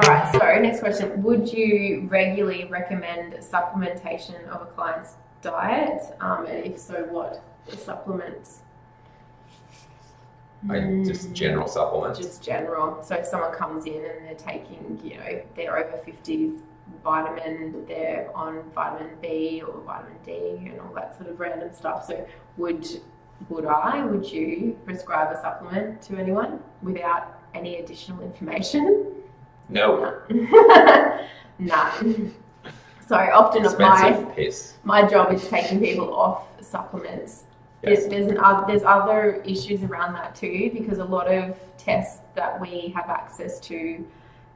right, so next question. Would you regularly recommend supplementation of a client's diet? And if so, what supplements? Just general supplements? Just general. So if someone comes in and they're taking, they're over 50s vitamin, they're on vitamin B or vitamin D and all that sort of random stuff. So would you prescribe a supplement to anyone without any additional information? No. No. So often my job is taking people off supplements. Yes. There's other issues around that too, because a lot of tests that we have access to,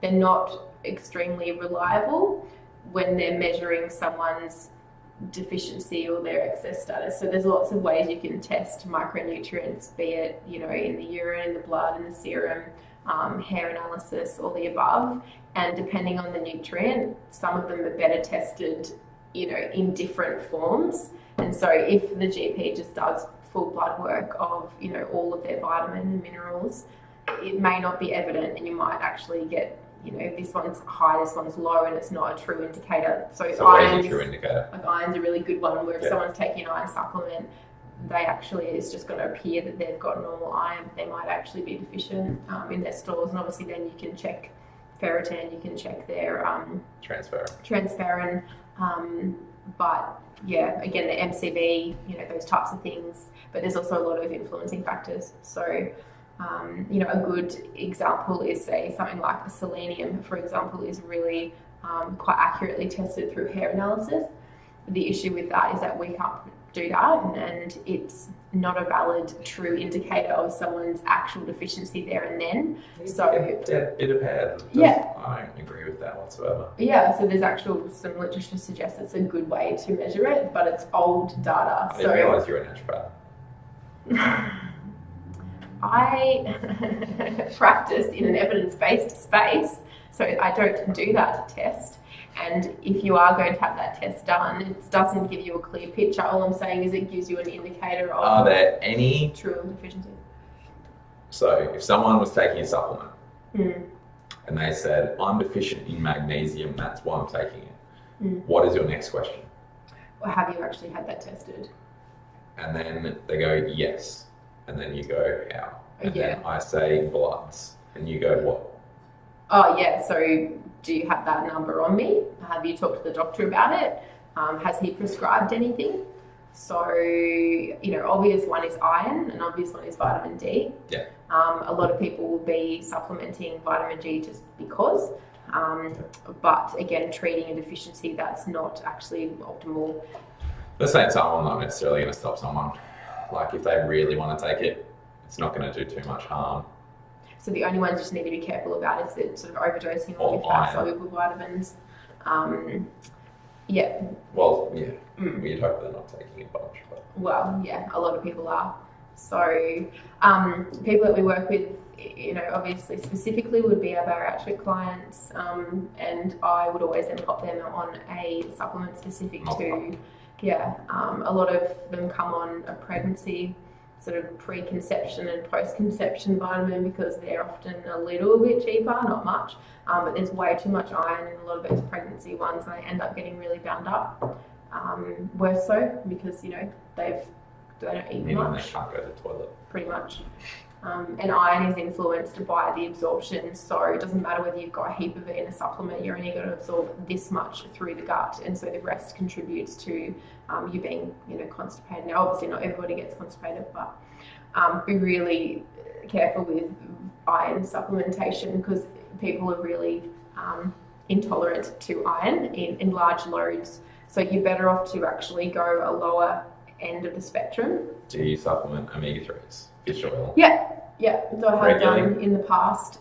they're not extremely reliable when they're measuring someone's deficiency or their excess status. So there's lots of ways you can test micronutrients, be it in the urine, the blood, and the serum, hair analysis, all the above. And depending on the nutrient, some of them are better tested, in different forms. And so if the GP just does full blood work of, all of their vitamin and minerals, it may not be evident, and you might actually get, this one's high, this one's low, and it's not a true indicator. So iron's a true indicator. Like iron's a really good one, where if someone's taking an iron supplement, it's just going to appear that they've got normal iron. They might actually be deficient in their stores, and obviously then you can check ferritin, you can check their transferrin, but yeah, again, the MCV, those types of things. But there's also a lot of influencing factors. So, a good example is, say, something like selenium, for example, is really quite accurately tested through hair analysis. The issue with that is that we can't do that, and it's not a valid, true indicator of someone's actual deficiency there and then. So it depends. Yeah, I don't agree with that whatsoever. Yeah, so there's some literature suggests it's a good way to measure it, but it's old data. I didn't realise you're a naturopath. I practice in an evidence-based space, so I don't do that test. And if you are going to have that test done, it doesn't give you a clear picture. All I'm saying is it gives you an indicator of... Are there any... true deficiencies? So if someone was taking a supplement and they said, I'm deficient in magnesium, that's why I'm taking it. What is your next question? Well, have you actually had that tested? And then they go, yes. And then you go, how? And then I say bloods. And you go, what? Oh, yeah. So do you have that number on me? Have you talked to the doctor about it? Has he prescribed anything? So, obvious one is iron, and obvious one is vitamin D. Yeah. A lot of people will be supplementing vitamin D just because. But again, treating a deficiency, that's not actually optimal. The same time, I'm not necessarily going to stop someone. Like, if they really want to take it, it's not going to do too much harm. So the only ones you just need to be careful about is the sort of overdosing on your fat-soluble vitamins. Yeah. Well, yeah. We'd hope they're not taking a bunch. But. Well, yeah, a lot of people are. So people that we work with, obviously specifically would be our bariatric clients, and I would always then pop them on a supplement specific to, a lot of them come on a pregnancy sort of preconception and post-conception vitamin because they're often a little bit cheaper, not much, but there's way too much iron in a lot of those pregnancy ones, and they end up getting really bound up. Worse so because they don't eat much. They can't go to the toilet. Pretty much. And iron is influenced by the absorption, so it doesn't matter whether you've got a heap of it in a supplement, you're only going to absorb this much through the gut, and so the rest contributes to you being constipated. Now obviously not everybody gets constipated, but be really careful with iron supplementation because people are really intolerant to iron in large loads, so you're better off to actually go a lower end of the spectrum. Do you supplement omega-3s? Fish oil? Yeah, so I have done in the past.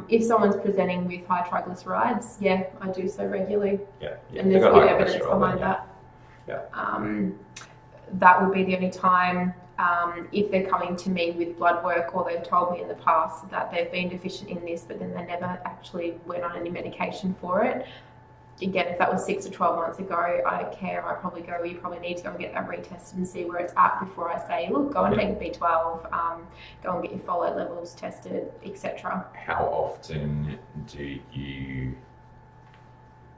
If someone's presenting with high triglycerides, I do so regularly. Yeah. And there's good evidence behind that. Yeah. That would be the only time if they're coming to me with blood work or they've told me in the past that they've been deficient in this, but then they never actually went on any medication for it. again, if that was 6 to 12 months ago, I don't care. I probably go, you probably need to go and get that retested and see where it's at before I say, look, go and take a B12, go and get your folate levels tested, etc. How often do you,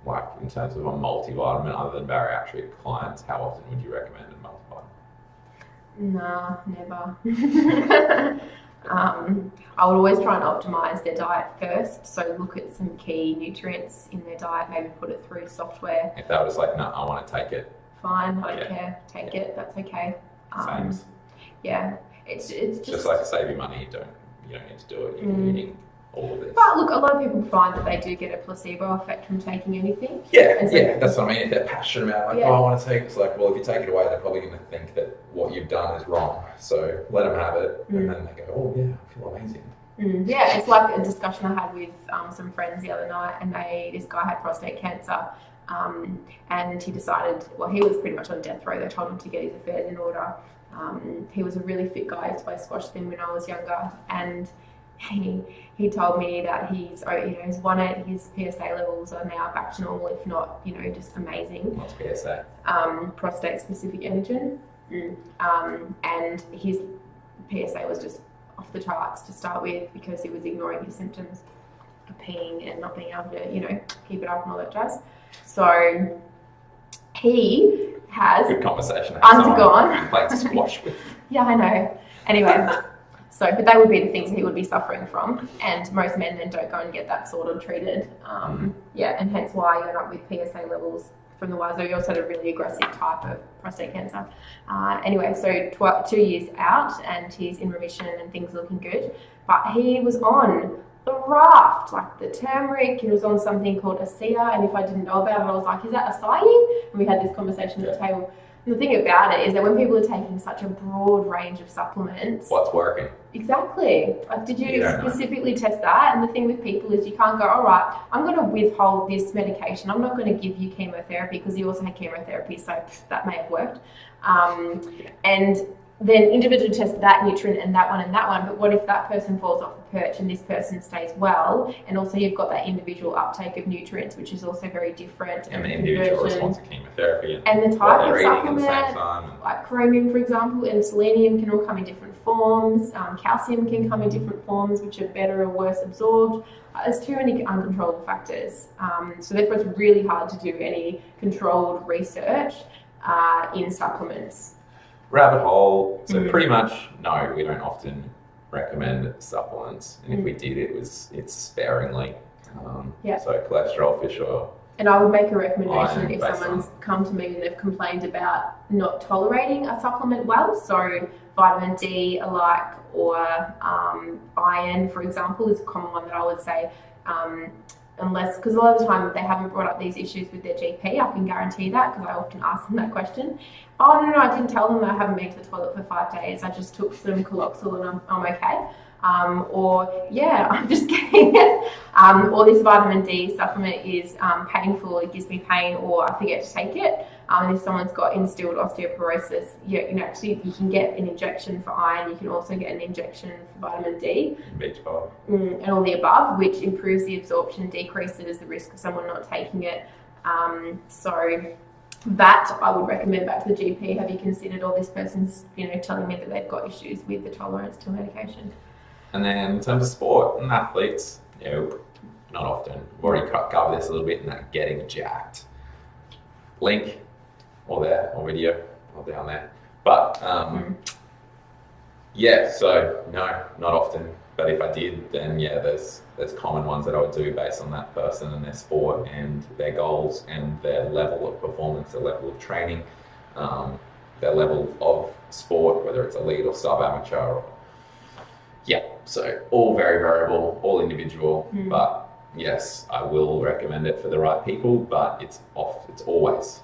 like in terms of a multivitamin, other than bariatric clients, how often would you recommend a multivitamin? Nah, never. I would always try and optimize their diet first. So look at some key nutrients in their diet, maybe put it through software. If they were just like, no, I want to take it. Fine, I don't care. Take it. That's okay. Same. Yeah, it's just like to save you money. You don't need to do it. You're eating all of this. But look, a lot of people find that they do get a placebo effect from taking anything. Yeah, that's what I mean. If they're passionate about it, like, yeah. I want to take it. It's like, well, if you take it away, they're probably going to think that what you've done is wrong. So let them have it, and then they go, oh yeah, I feel amazing. Yeah, it's like a discussion I had with some friends the other night, and this guy had prostate cancer, and he decided, well, he was pretty much on death row. They told him to get his affairs in order. He was a really fit guy. I used to play squash with him when I was younger, and he told me that his PSA levels are now back to normal, if not, just amazing. What's PSA? Prostate specific antigen. And his PSA was just off the charts to start with because he was ignoring his symptoms of peeing and not being able to, keep it up and all that jazz. So he has good conversation. Undergone. Played squash with. Yeah, I know. Anyway, but they would be the things that he would be suffering from, and most men then don't go and get that sort of treated. And hence why you end up with PSA levels from the WASO. You also had a really aggressive type of prostate cancer. Anyway, so 2 years out, and he's in remission and things looking good. But he was on the raft, like the turmeric. He was on something called ASEA, and if I didn't know about it, I was like, is that acai? And we had this conversation at the table. And the thing about it is that when people are taking such a broad range of supplements... What's working? Exactly. Like, did you specifically test that? And the thing with people is you can't go, all right, I'm going to withhold this medication. I'm not going to give you chemotherapy because you also had chemotherapy, so that may have worked. And then individually test that nutrient and that one, but what if that person falls off the perch and this person stays well? And also you've got that individual uptake of nutrients, which is also very different. And the individual response to chemotherapy. And the type of supplement, like chromium, for example, and selenium can all come in different forms. Calcium can come in different forms, which are better or worse absorbed. There's too many uncontrollable factors. So therefore it's really hard to do any controlled research in supplements. Rabbit hole. So pretty much, no, we don't often recommend supplements. And if we did, it's sparingly. So cholesterol, fish oil. And I would make a recommendation if someone's come to me and they've complained about not tolerating a supplement well. So vitamin D alike or iron, for example, is a common one that I would say. Unless, because a lot of the time they haven't brought up these issues with their GP, I can guarantee that because I often ask them that question. Oh, no, I didn't tell them that I haven't been to the toilet for 5 days. I just took some Coloxil and I'm okay. I'm just getting it. Or this vitamin D supplement is painful, it gives me pain, or I forget to take it. And if someone's got instilled osteoporosis, actually you can get an injection for iron, you can also get an injection for vitamin D. B12. And all the above, which improves the absorption, decreases the risk of someone not taking it. So that I would recommend back to the GP. Have you considered all this person's, telling me that they've got issues with the tolerance to medication? And then in terms of sport and athletes, nope, not often. We've already covered this a little bit in that getting jacked. Link, or there, or video, or down there. But so no, not often. But if I did, then there's common ones that I would do based on that person and their sport and their goals and their level of performance, their level of training, their level of sport, whether it's elite or sub-amateur. So all very variable, all individual, but yes, I will recommend it for the right people, but it's always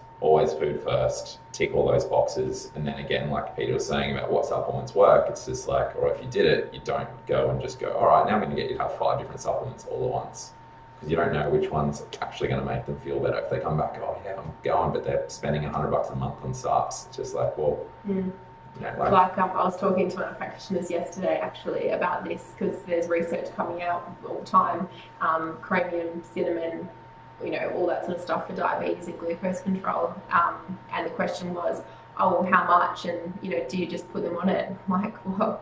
food first, tick all those boxes, and then again, like Peter was saying about what supplements work, it's just like, or if you did it, you don't go and just go, all right, now I'm going to get you to have 5 different supplements all at once, because you don't know which one's actually going to make them feel better. If they come back, oh yeah, I'm going, but they're spending $100 a month on subs, it's just like, well... I was talking to one of the practitioners yesterday actually about this because there's research coming out all the time. Chromium, cinnamon, all that sort of stuff for diabetes and glucose control. And the question was, oh, well, how much? And, do you just put them on it? I'm like, well,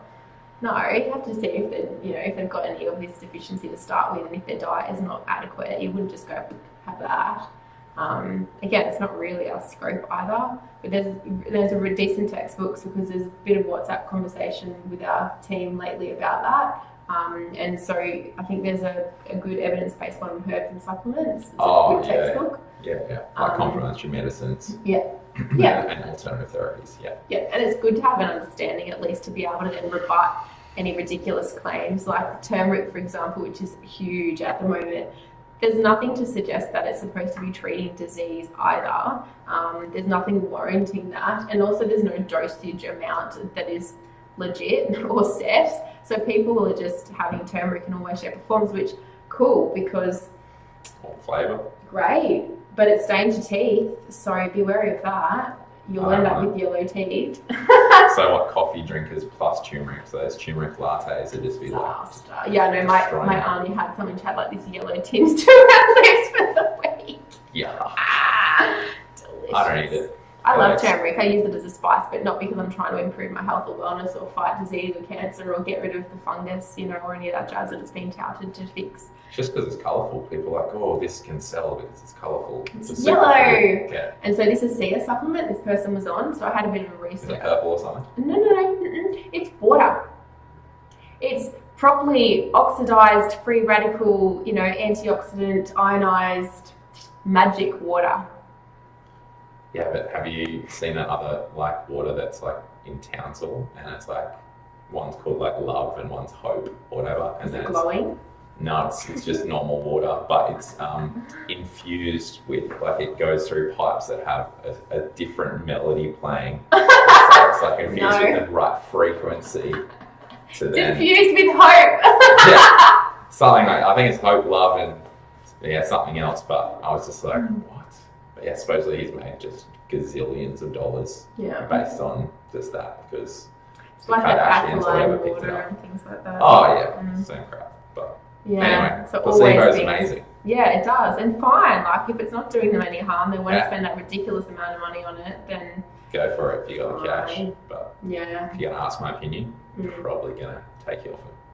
no, you have to see if if they've got any of this deficiency to start with, and if their diet is not adequate, you wouldn't just go have that. Again, it's not really our scope either, but there's a decent textbooks because there's a bit of WhatsApp conversation with our team lately about that. And so I think there's a good evidence-based one on herbs and supplements. It's a good textbook. Yeah. Like complementary medicines. Yeah. And alternative therapies. Yeah, and it's good to have an understanding at least to be able to then rebut any ridiculous claims like turmeric, for example, which is huge at the moment. There's nothing to suggest that it's supposed to be treating disease either. There's nothing warranting that. And also there's no dosage amount that is legit or set. So people are just having turmeric in all way, shape or forms, which, cool, because... Or flavour. Great, but it stains your teeth, so be wary of that. You'll end up with yellow teeth. So what, coffee drinkers plus turmeric, so those turmeric lattes would just be disaster. Yeah, no, my auntie had something, she had like this yellow tint to her lips for the week. Yeah. Delicious. I don't eat it. I love turmeric. I use it as a spice, but not because I'm trying to improve my health or wellness or fight disease or cancer or get rid of the fungus, or any of that jazz that it's been touted to fix. Just because it's colourful, people are like, oh, this can sell because it's colourful. It's yellow. Yeah. And so this is a supplement this person was on, so I had a bit of a research. Is it purple or something? No. It's water. It's properly oxidized, free radical, antioxidant, ionized, magic water. Yeah, but have you seen that other water that's in Townsville, and it's one's called Love and one's Hope or whatever, and is it glowing? No, it's just normal water, but it's infused with it goes through pipes that have a different melody playing. So it's infused with the right frequency. To then, infused with hope. Yeah, something I think it's Hope, Love, and something else. But I was just like, what? But yeah, supposedly he's made just gazillions of dollars based on just that because it's like that alkaline water and things like that. Oh yeah, same crap. But anyway, so placebo's amazing. Yeah, it does, and fine. If it's not doing them any harm, they won't spend that ridiculous amount of money on it. Then go for it if you got the cash. But if you're gonna ask my opinion, I'm probably gonna take you off it.